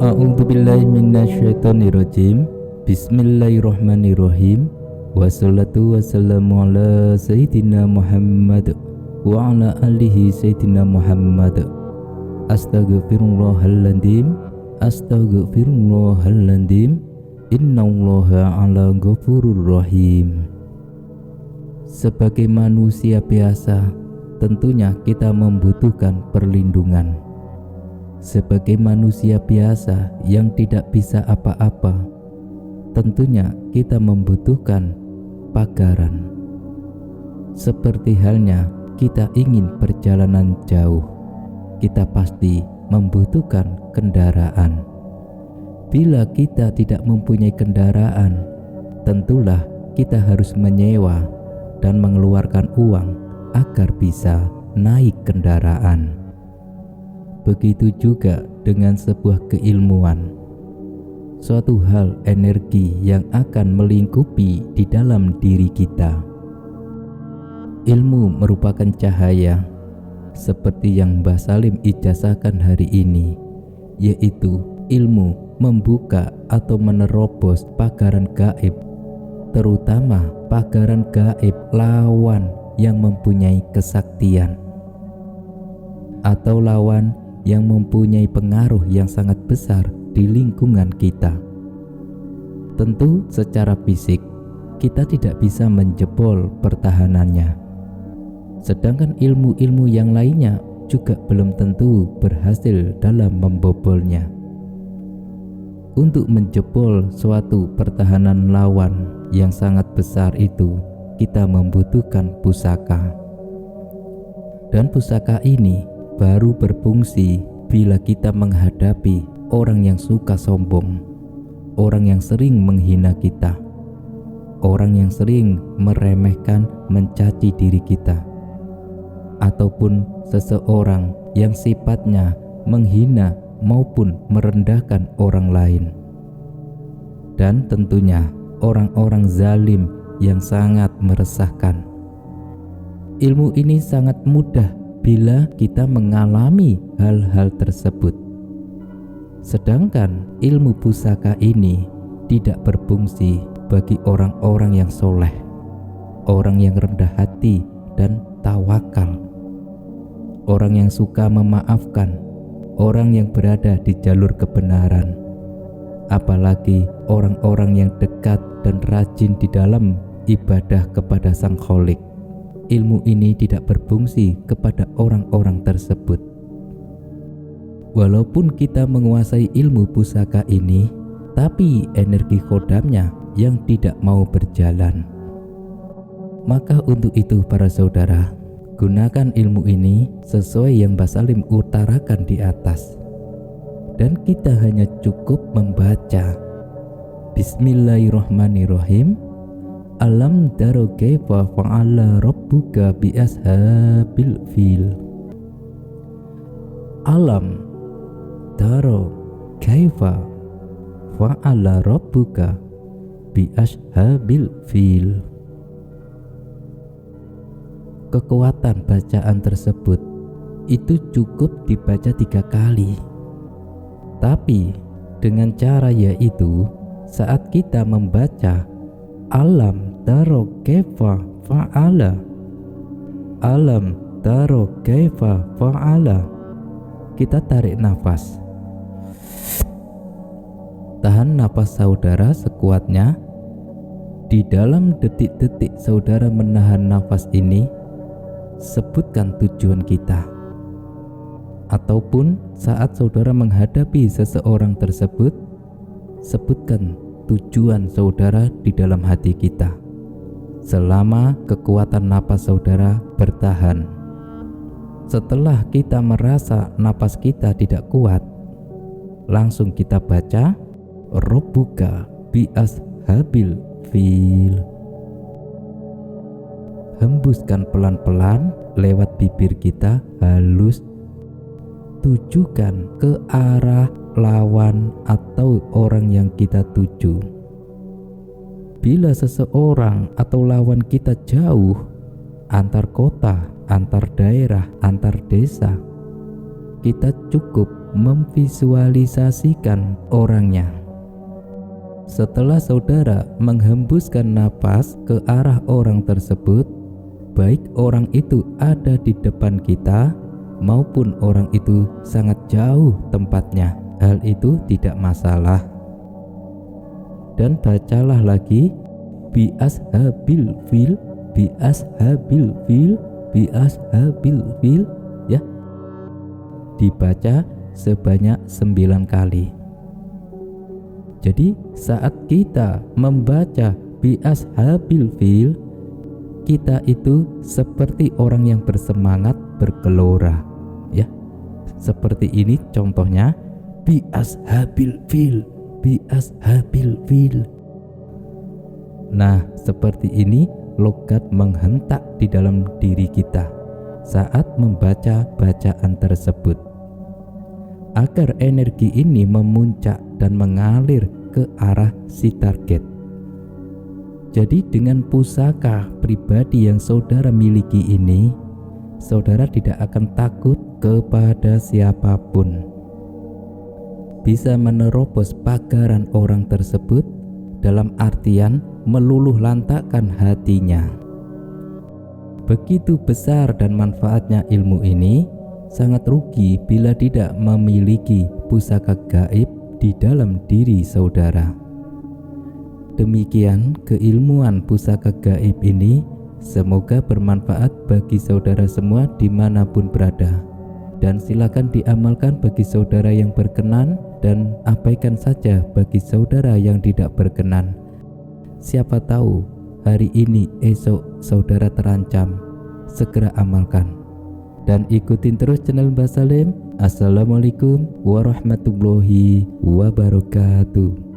A'udzubillahi minasyaitonirrajim. Bismillahirrahmanirrahim. Wassalatu wassalamu ala sayyidina Muhammad wa ala alihi sayyidina Muhammad. Astaghfirullahaladzim, astaghfirullahaladzim. Innallaha ala ghafurur rahim. Sebagai manusia biasa, tentunya kita membutuhkan perlindungan. Sebagai manusia biasa yang tidak bisa apa-apa, tentunya kita membutuhkan pagaran. Seperti halnya kita ingin perjalanan jauh, kita pasti membutuhkan kendaraan. Bila kita tidak mempunyai kendaraan, tentulah kita harus menyewa dan mengeluarkan uang agar bisa naik kendaraan. Begitu juga dengan sebuah keilmuan, suatu hal energi yang akan melingkupi di dalam diri kita. Ilmu merupakan cahaya, seperti yang Mbah Salim ijazahkan hari ini, yaitu ilmu membuka atau menerobos pagaran gaib, terutama pagaran gaib lawan yang mempunyai kesaktian atau lawan yang mempunyai pengaruh yang sangat besar di lingkungan kita. Tentu secara fisik kita tidak bisa menjebol pertahanannya, sedangkan ilmu-ilmu yang lainnya juga belum tentu berhasil dalam membobolnya. Untuk menjebol suatu pertahanan lawan yang sangat besar itu, kita membutuhkan pusaka. Dan pusaka ini baru berfungsi bila kita menghadapi orang yang suka sombong, orang yang sering menghina kita, orang yang sering meremehkan, mencaci diri kita, ataupun seseorang yang sifatnya menghina maupun merendahkan orang lain. Dan tentunya orang-orang zalim yang sangat meresahkan. Ilmu ini sangat mudah bila kita mengalami hal-hal tersebut. Sedangkan ilmu pusaka ini tidak berfungsi bagi orang-orang yang soleh, orang yang rendah hati dan tawakal, orang yang suka memaafkan, orang yang berada di jalur kebenaran, apalagi orang-orang yang dekat dan rajin di dalam ibadah kepada Sang Kholik. Ilmu ini tidak berfungsi kepada orang-orang tersebut. Walaupun kita menguasai ilmu pusaka ini, tapi energi khodamnya yang tidak mau berjalan. Maka untuk itu para saudara, gunakan ilmu ini sesuai yang Mbah Salim utarakan di atas. Dan kita hanya cukup membaca Bismillahirrahmanirrahim. Alam taro kaifa fa'ala rabbuka bi ashabil fil. Alam taro kaifa fa'ala rabbuka bi ashabil fil. Kekuatan bacaan tersebut itu cukup dibaca 3 kali. Tapi dengan cara yaitu saat kita membaca Alam taro kaifa fa'ala, Alam taro kaifa fa'ala, kita tarik nafas. Tahan nafas saudara sekuatnya. Di dalam detik-detik saudara menahan nafas ini, sebutkan tujuan kita. Ataupun saat saudara menghadapi seseorang tersebut, sebutkan tujuan saudara di dalam hati kita. Selama kekuatan napas saudara bertahan. Setelah kita merasa napas kita tidak kuat, langsung kita baca Rabbuka bi ashabil fil. Hembuskan pelan-pelan lewat bibir kita, halus. Tujukan ke arah lawan atau orang yang kita tuju. Bila seseorang atau lawan kita jauh, antar kota, antar daerah, antar desa, kita cukup memvisualisasikan orangnya. Setelah saudara menghembuskan napas ke arah orang tersebut, baik orang itu ada di depan kita maupun orang itu sangat jauh tempatnya, hal itu tidak masalah. Dan bacalah lagi bi ashabil fil, bi ashabil fil, bi ashabil fil, ya. Dibaca sebanyak 9 kali. Jadi saat kita membaca bi ashabil fil, kita itu seperti orang yang bersemangat bergelora, ya. Seperti ini contohnya, bi ashabil fil, bi ashabil fil. Nah, seperti ini logat menghentak di dalam diri kita saat membaca bacaan tersebut, agar energi ini memuncak dan mengalir ke arah si target. Jadi dengan pusaka pribadi yang saudara miliki ini, saudara tidak akan takut kepada siapapun. Bisa menerobos pagaran orang tersebut, dalam artian meluluh lantakkan hatinya. Begitu besar dan manfaatnya ilmu ini, sangat rugi bila tidak memiliki pusaka gaib di dalam diri saudara. Demikian keilmuan pusaka gaib ini, semoga bermanfaat bagi saudara semua dimanapun berada. Dan silakan diamalkan bagi saudara yang berkenan, dan abaikan saja bagi saudara yang tidak berkenan. Siapa tahu hari ini esok saudara terancam. Segera amalkan dan ikutin terus channel Mbah Salim. Assalamualaikum warahmatullahi wabarakatuh.